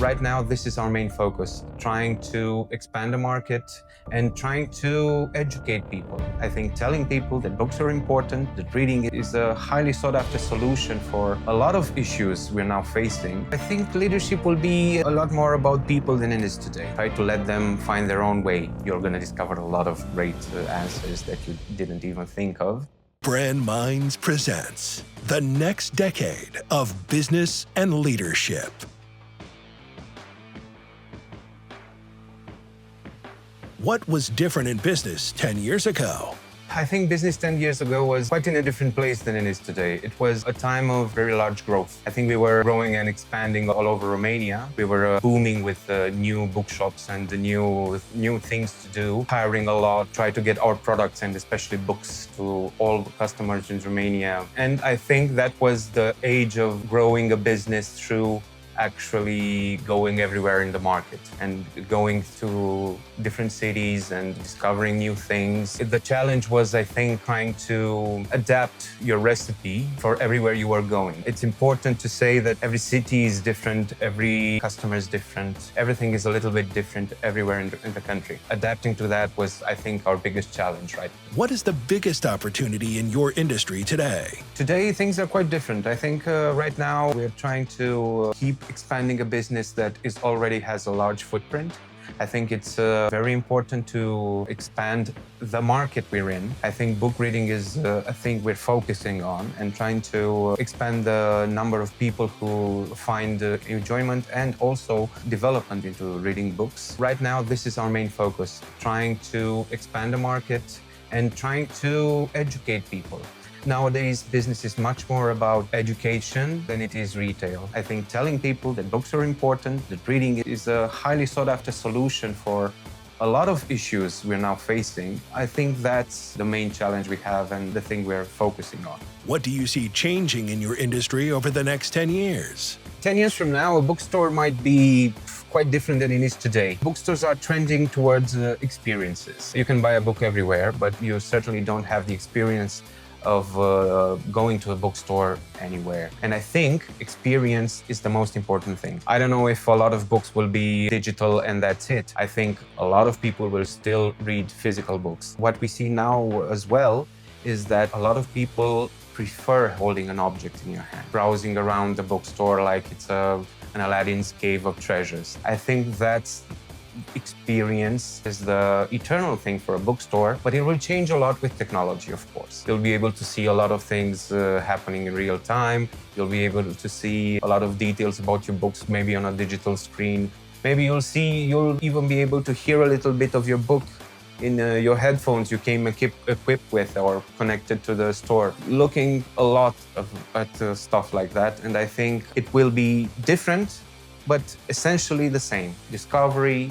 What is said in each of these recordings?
Right now, this is our main focus, trying to expand the market and trying to educate people. I think telling people that books are important, that reading is a highly sought after solution for a lot of issues we're now facing. I think leadership will be a lot more about people than it is today. Try to let them find their own way. You're going to discover a lot of great answers that you didn't even think of. Brand Minds presents the next decade of business and leadership. What was different in business 10 years ago? I think business 10 years ago was quite in a different place than it is today. It was a time of very large growth. I think we were growing and expanding all over Romania. We were booming with new bookshops and the new things to do, hiring a lot, try to get our products and especially books to all customers in Romania. And I think that was the age of growing a business through actually going everywhere in the market and going to different cities and discovering new things. The challenge was, I think, trying to adapt your recipe for everywhere you are going. It's important to say that every city is different, every customer is different, everything is a little bit different everywhere in the country. Adapting to that was, I think, our biggest challenge, right? What is the biggest opportunity in your industry today? Today, things are quite different. I think right now we're trying to keep expanding a business that already has a large footprint. I think it's very important to expand the market we're in. I think book reading is a thing we're focusing on and trying to expand the number of people who find enjoyment and also development into reading books. Right now, this is our main focus, trying to expand the market and trying to educate people. Nowadays, business is much more about education than it is retail. I think telling people that books are important, that reading is a highly sought after solution for a lot of issues we're now facing. I think that's the main challenge we have and the thing we're focusing on. What do you see changing in your industry over the next 10 years? 10 years from now, a bookstore might be quite different than it is today. Bookstores are trending towards experiences. You can buy a book everywhere, but you certainly don't have the experience of going to a bookstore anywhere. And I think experience is the most important thing. I don't know if a lot of books will be digital and that's it. I think a lot of people will still read physical books. What we see now as well is that a lot of people prefer holding an object in your hand, browsing around the bookstore like it's an Aladdin's cave of treasures. I think that's experience is the eternal thing for a bookstore, but it will change a lot with technology, of course. You'll be able to see a lot of things happening in real time. You'll be able to see a lot of details about your books, maybe on a digital screen. Maybe you'll even be able to hear a little bit of your book in your headphones you came equipped with or connected to the store. Looking a lot at stuff like that, and I think it will be different, but essentially the same. Discovery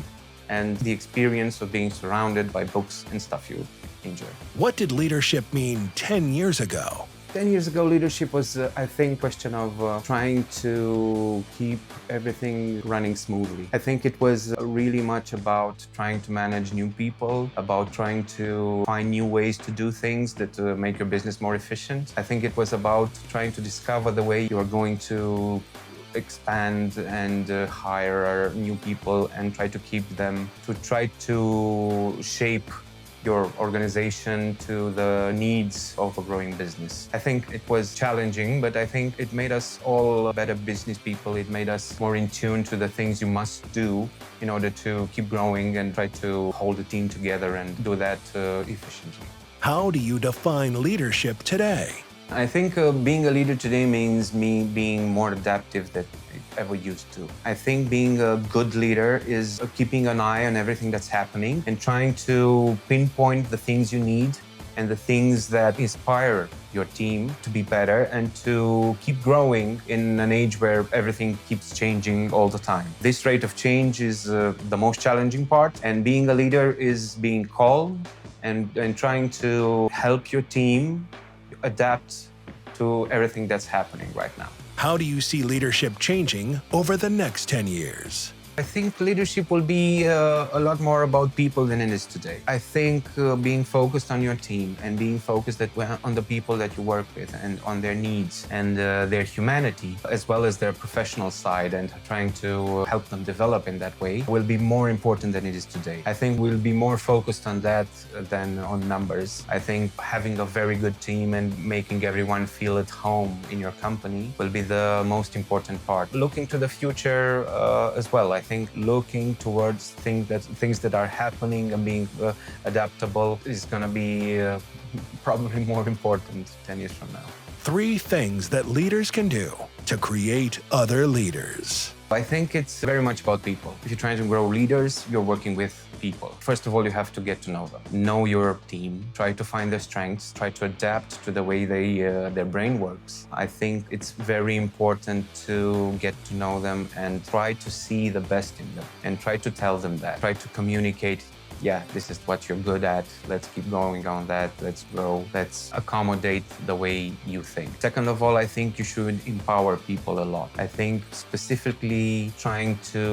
and the experience of being surrounded by books and stuff you enjoy. What did leadership mean 10 years ago? 10 years ago, leadership was, I think, a question of trying to keep everything running smoothly. I think it was really much about trying to manage new people, about trying to find new ways to do things that make your business more efficient. I think it was about trying to discover the way you are going to expand and hire new people and try to keep them, to try to shape your organization to the needs of a growing business. I think it was challenging, but I think it made us all better business people. It made us more in tune to the things you must do in order to keep growing and try to hold the team together and do that efficiently. How do you define leadership today? I think being a leader today means me being more adaptive than I ever used to. I think being a good leader is keeping an eye on everything that's happening and trying to pinpoint the things you need and the things that inspire your team to be better and to keep growing in an age where everything keeps changing all the time. This rate of change is the most challenging part, and being a leader is being calm and trying to help your team adapt to everything that's happening right now. How do you see leadership changing over the next 10 years? I think leadership will be a lot more about people than it is today. I think being focused on your team and being focused on the people that you work with and on their needs and their humanity, as well as their professional side, and trying to help them develop in that way, will be more important than it is today. I think we'll be more focused on that than on numbers. I think having a very good team and making everyone feel at home in your company will be the most important part. Looking to the future as well, I think looking towards things that are happening and being adaptable is going to be probably more important 10 years from now. 3 things that leaders can do to create other leaders. I think it's very much about people. If you're trying to grow leaders, you're working with people. First of all, you have to get to know them. Know your team. Try to find their strengths. Try to adapt to the way their brain works. I think it's very important to get to know them and try to see the best in them and try to tell them that. Try to communicate, yeah, this is what you're good at. Let's keep going on that. Let's grow. Let's accommodate the way you think. Second of all, I think you should empower people a lot. I think specifically trying to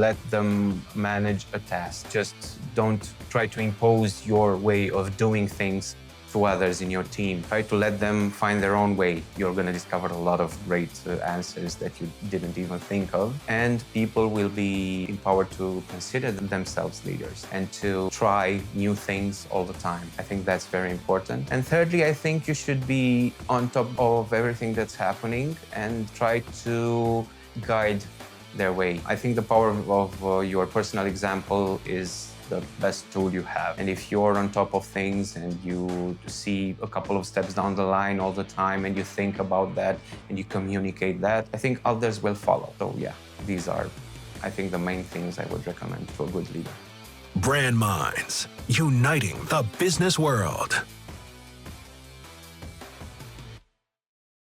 let them manage a task. Just don't try to impose your way of doing things to others in your team. Try to let them find their own way. You're going to discover a lot of great answers that you didn't even think of. And people will be empowered to consider themselves leaders and to try new things all the time. I think that's very important. And thirdly, I think you should be on top of everything that's happening and try to guide their way. I think the power of your personal example is the best tool you have. And if you're on top of things and you see a couple of steps down the line all the time and you think about that and you communicate that, I think others will follow. So yeah, these are, I think, the main things I would recommend to a good leader. Brand Minds, uniting the business world.